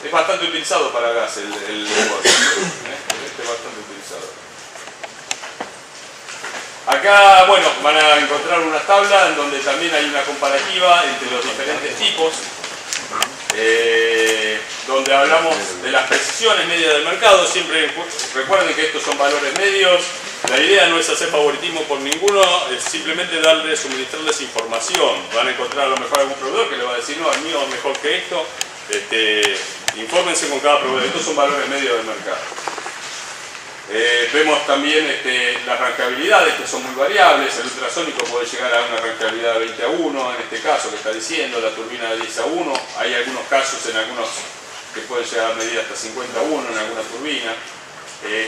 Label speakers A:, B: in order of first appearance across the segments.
A: Es bastante utilizado para gas el lenguaje. Es bastante utilizado. Acá, bueno, van a encontrar una tabla en donde también hay una comparativa entre los diferentes tipos, donde hablamos de las precisiones medias del mercado. Siempre recuerden que estos son valores medios. La idea no es hacer favoritismo por ninguno, es simplemente suministrarles información. Van a encontrar a lo mejor algún proveedor que le va a decir, no, el mío es mejor que esto. Infórmense con cada proveedor. Estos son valores medios del mercado. Vemos también las arrancabilidades, que son muy variables. El ultrasónico puede llegar a una arrancabilidad de 20 a 1, en este caso que está diciendo, la turbina de 10 a 1. Hay algunos casos en algunos que pueden llegar a medir hasta 50 a 1 en alguna turbina.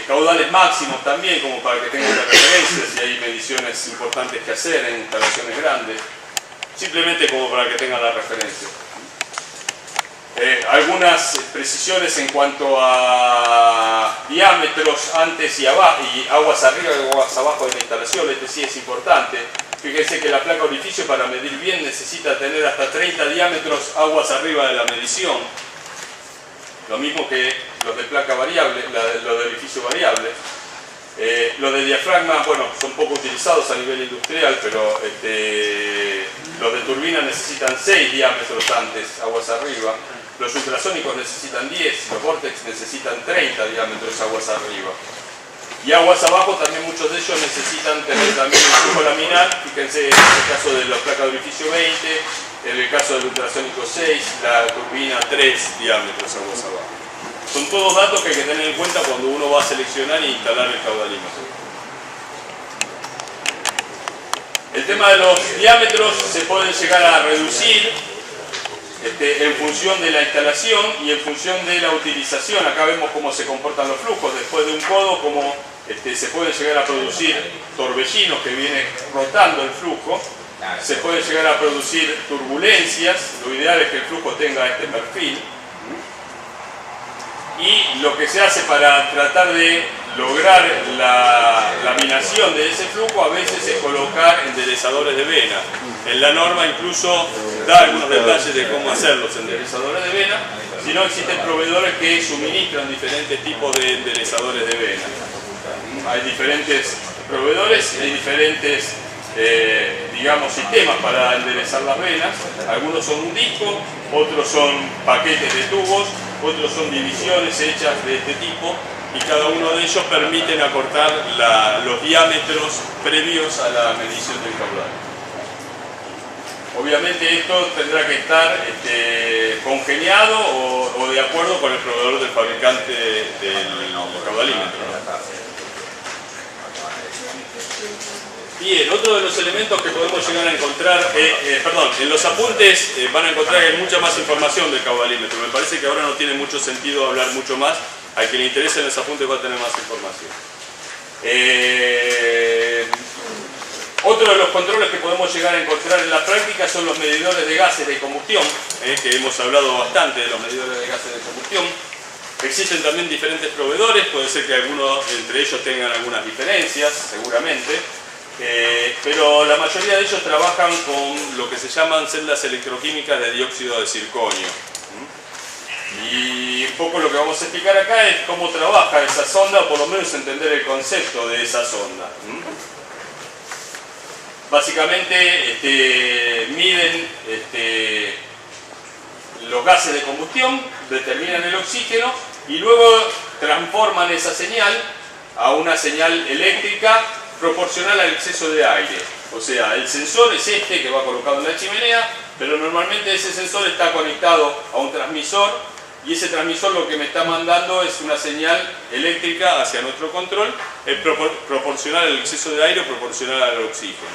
A: Caudales máximos también, como para que tengan una referencia si hay mediciones importantes que hacer en instalaciones grandes. Simplemente como para que tengan la referencia. Algunas precisiones en cuanto a diámetros antes y abajo, y aguas arriba y aguas abajo de la instalación. Este sí es importante. Fíjense que la placa orificio, para medir bien, necesita tener hasta 30 diámetros aguas arriba de la medición. Lo mismo que los de placa variable, los de orificio variable. Los de diafragma, bueno, son poco utilizados a nivel industrial, pero los de turbina necesitan 6 diámetros antes, aguas arriba. Los ultrasónicos necesitan 10, los Vortex necesitan 30 diámetros aguas arriba. Y aguas abajo también muchos de ellos necesitan tener también un flujo laminar. Fíjense en el caso de la placa de orificio 20, en el caso del ultrasónico 6, la turbina 3 diámetros aguas abajo. Son todos datos que hay que tener en cuenta cuando uno va a seleccionar e instalar el caudalímetro. El tema de los diámetros se pueden llegar a reducir en función de la instalación y en función de la utilización. Acá vemos cómo se comportan los flujos después de un codo, cómo se pueden llegar a producir torbellinos que viene rotando el flujo. Se pueden llegar a producir turbulencias. Lo ideal es que el flujo tenga este perfil. Y lo que se hace para tratar de lograr la laminación de ese flujo a veces es colocar enderezadores de vena. En la norma incluso da algunos detalles de cómo hacer los enderezadores de vena. Si no, existen proveedores que suministran diferentes tipos de enderezadores de vena. Hay diferentes proveedores, hay diferentes digamos, sistemas para enderezar las venas. Algunos son un disco, otros son paquetes de tubos, otros son divisiones hechas de este tipo, y cada uno de ellos permiten acortar los diámetros previos a la medición del caudal. Obviamente esto tendrá que estar congeniado o de acuerdo con el proveedor del fabricante del caudalímetro. Bien, otro de los elementos que podemos llegar a encontrar, en los apuntes van a encontrar que hay mucha más información del caudalímetro. Me parece que ahora no tiene mucho sentido hablar mucho más. Al que le interese en los apuntes va a tener más información. Otro de los controles que podemos llegar a encontrar en la práctica son los medidores de gases de combustión, que hemos hablado bastante de los medidores de gases de combustión. Existen también diferentes proveedores, puede ser que algunos entre ellos tengan algunas diferencias, seguramente. Pero la mayoría de ellos trabajan con lo que se llaman celdas electroquímicas de dióxido de circonio. Y un poco lo que vamos a explicar acá es cómo trabaja esa sonda, o por lo menos entender el concepto de esa sonda. Básicamente miden los gases de combustión, determinan el oxígeno y luego transforman esa señal a una señal eléctrica proporcional al exceso de aire. O sea, el sensor es este que va colocado en la chimenea, pero normalmente ese sensor está conectado a un transmisor, y ese transmisor lo que me está mandando es una señal eléctrica hacia nuestro control, proporcional al exceso de aire o proporcional al oxígeno.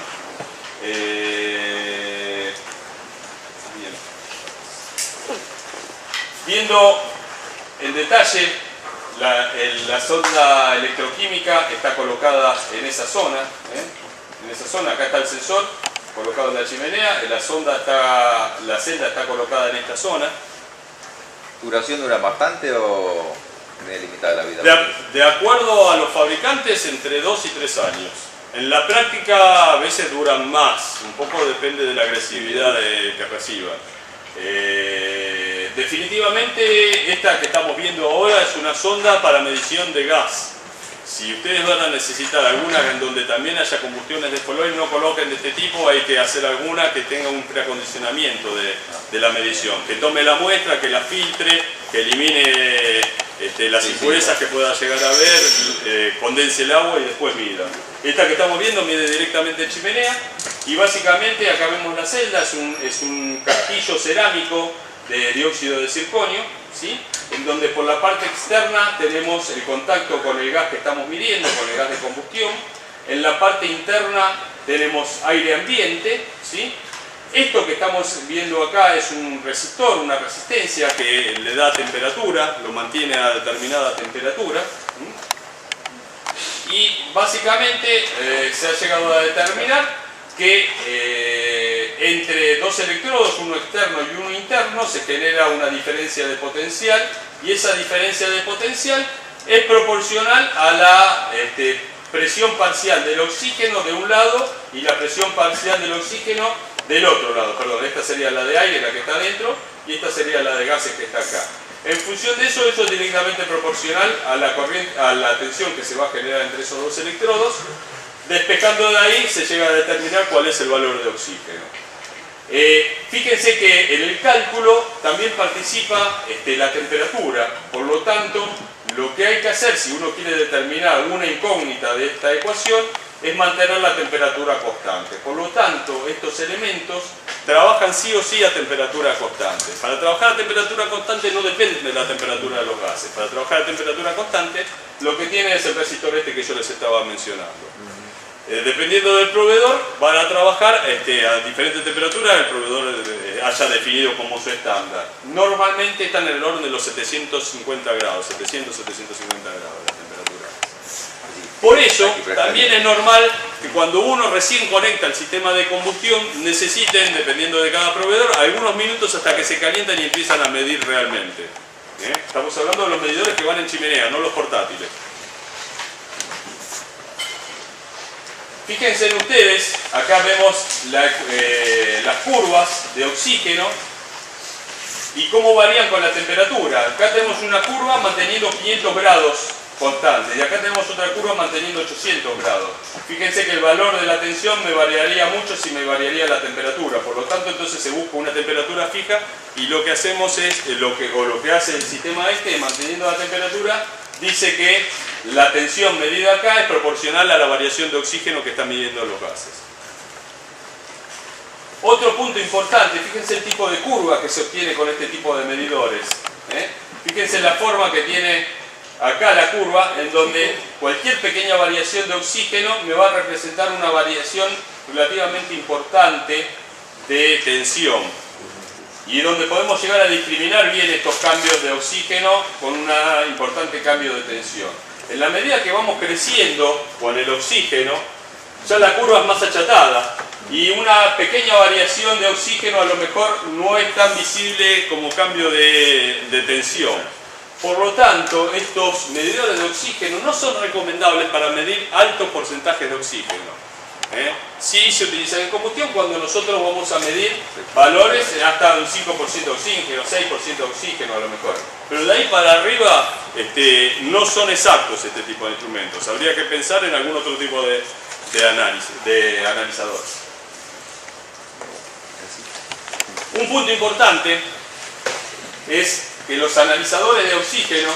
A: Bien. Viendo en detalle, la sonda electroquímica está colocada en esa zona. En esa zona, acá está el sensor colocado en la chimenea, la celda está colocada en esta zona.
B: ¿Duración dura bastante o es limitada la vida?
A: De acuerdo a los fabricantes, entre 2 y 3 años. En la práctica a veces duran más, un poco depende de la agresividad que reciban. definitivamente esta que estamos viendo ahora es una sonda para medición de gas. Si ustedes van a necesitar alguna en donde también haya combustiones de color, no coloquen de este tipo, hay que hacer alguna que tenga un preacondicionamiento de la medición, que tome la muestra, que la filtre, que elimine las impurezas que pueda llegar a haber, condense el agua y después mida. Esta que estamos viendo mide directamente en chimenea y básicamente acá vemos la celda, es un casquillo cerámico de dióxido de circonio, ¿sí? En donde por la parte externa tenemos el contacto con el gas que estamos midiendo, con el gas de combustión. En la parte interna tenemos aire ambiente, ¿sí? Esto que estamos viendo acá es un resistor, una resistencia que le da temperatura, lo mantiene a determinada temperatura. Y básicamente se ha llegado a determinar que entre dos electrodos, uno externo y uno interno, se genera una diferencia de potencial y esa diferencia de potencial es proporcional a la presión parcial del oxígeno de un lado y la presión parcial del oxígeno del otro lado. Perdón, esta sería la de aire, la que está adentro, y esta sería la de gases que está acá. En función de eso, es directamente proporcional a la corriente, a la tensión que se va a generar entre esos dos electrodos. Despejando de ahí se llega a determinar cuál es el valor de oxígeno. Fíjense que en el cálculo también participa la temperatura, por lo tanto lo que hay que hacer si uno quiere determinar una incógnita de esta ecuación es mantener la temperatura constante. Por lo tanto, estos elementos trabajan sí o sí a temperatura constante. Para trabajar a temperatura constante no depende de la temperatura de los gases. Para trabajar a temperatura constante lo que tiene es el resistor que yo les estaba mencionando. Dependiendo del proveedor, van a trabajar a diferentes temperaturas, el proveedor haya definido como su estándar. Normalmente están en el orden de los 750 grados, 700-750 grados la temperatura. Por eso, también es normal que cuando uno recién conecta el sistema de combustión, necesiten, dependiendo de cada proveedor, algunos minutos hasta que se calientan y empiezan a medir realmente. Estamos hablando de los medidores que van en chimenea, no los portátiles. Fíjense en ustedes, acá vemos las curvas de oxígeno y cómo varían con la temperatura. Acá tenemos una curva manteniendo 500 grados constantes y acá tenemos otra curva manteniendo 800 grados. Fíjense que el valor de la tensión me variaría mucho si me variaría la temperatura, por lo tanto entonces se busca una temperatura fija y lo que hacemos es, lo que hace el sistema manteniendo la temperatura, dice que la tensión medida acá es proporcional a la variación de oxígeno que están midiendo los gases. Otro punto importante, fíjense el tipo de curva que se obtiene con este tipo de medidores. Fíjense la forma que tiene acá la curva, en donde cualquier pequeña variación de oxígeno me va a representar una variación relativamente importante de tensión. Y donde podemos llegar a discriminar bien estos cambios de oxígeno con un importante cambio de tensión. En la medida que vamos creciendo con el oxígeno, ya la curva es más achatada y una pequeña variación de oxígeno a lo mejor no es tan visible como cambio de tensión. Por lo tanto, estos medidores de oxígeno no son recomendables para medir altos porcentajes de oxígeno. Sí se utilizan en combustión cuando nosotros vamos a medir valores hasta un 5% de oxígeno, 6% de oxígeno a lo mejor. Pero de ahí para arriba no son exactos este tipo de instrumentos. Habría que pensar en algún otro tipo de analizadores. Un punto importante es que los analizadores de oxígeno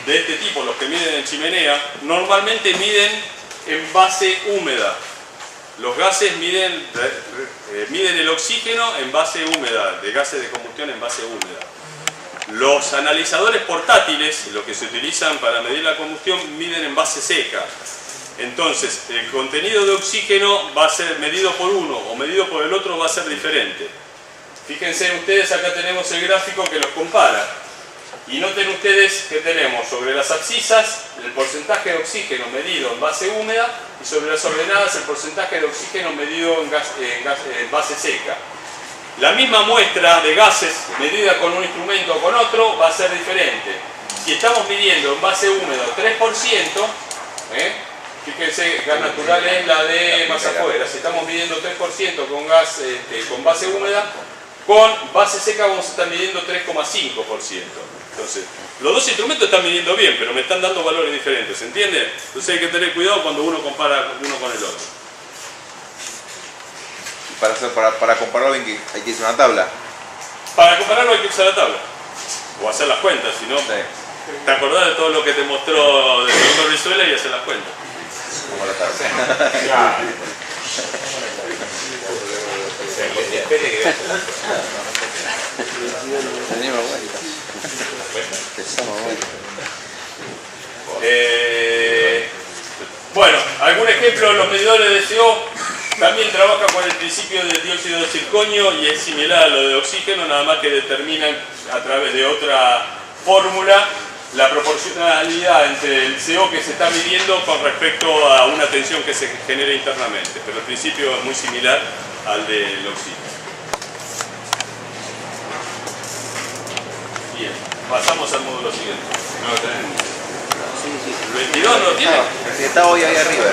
A: de este tipo, los que miden en chimenea, normalmente miden en base húmeda. Los gases miden el oxígeno en base húmeda, de gases de combustión en base húmeda. Los analizadores portátiles, los que se utilizan para medir la combustión, miden en base seca. Entonces, el contenido de oxígeno va a ser medido por uno o medido por el otro va a ser diferente. Fíjense ustedes, acá tenemos el gráfico que los compara. Y noten ustedes que tenemos sobre las abscisas el porcentaje de oxígeno medido en base húmeda y sobre las ordenadas el porcentaje de oxígeno medido en base seca. La misma muestra de gases medida con un instrumento o con otro va a ser diferente. Si estamos midiendo en base húmedo 3%, fíjense, gas natural es la de más afuera. Si estamos midiendo 3% con gas con base húmeda, Con base seca vamos a estar midiendo 3,5%. Entonces, los dos instrumentos están midiendo bien, pero me están dando valores diferentes, ¿se entiende? Entonces hay que tener cuidado cuando uno compara uno con el otro.
B: Para compararlo hay que hacer una tabla.
A: Para compararlo hay que usar la tabla. O hacer las cuentas, si no...
B: Sí.
A: ¿Te acordás de todo lo que te mostró del doctor Brizuela y hacer las cuentas?
B: Como la tabla.
A: Bueno, algún ejemplo, los medidores de CO también trabajan con el principio del dióxido de circonio y es similar a lo de oxígeno, nada más que determinan a través de otra fórmula la proporcionalidad entre el CO que se está midiendo con respecto a una tensión que se genera internamente, pero el principio es muy similar al del oxígeno. Bien, pasamos al módulo siguiente. ¿No lo tenemos? ¿El 22 no lo tiene?
B: Está hoy ahí arriba.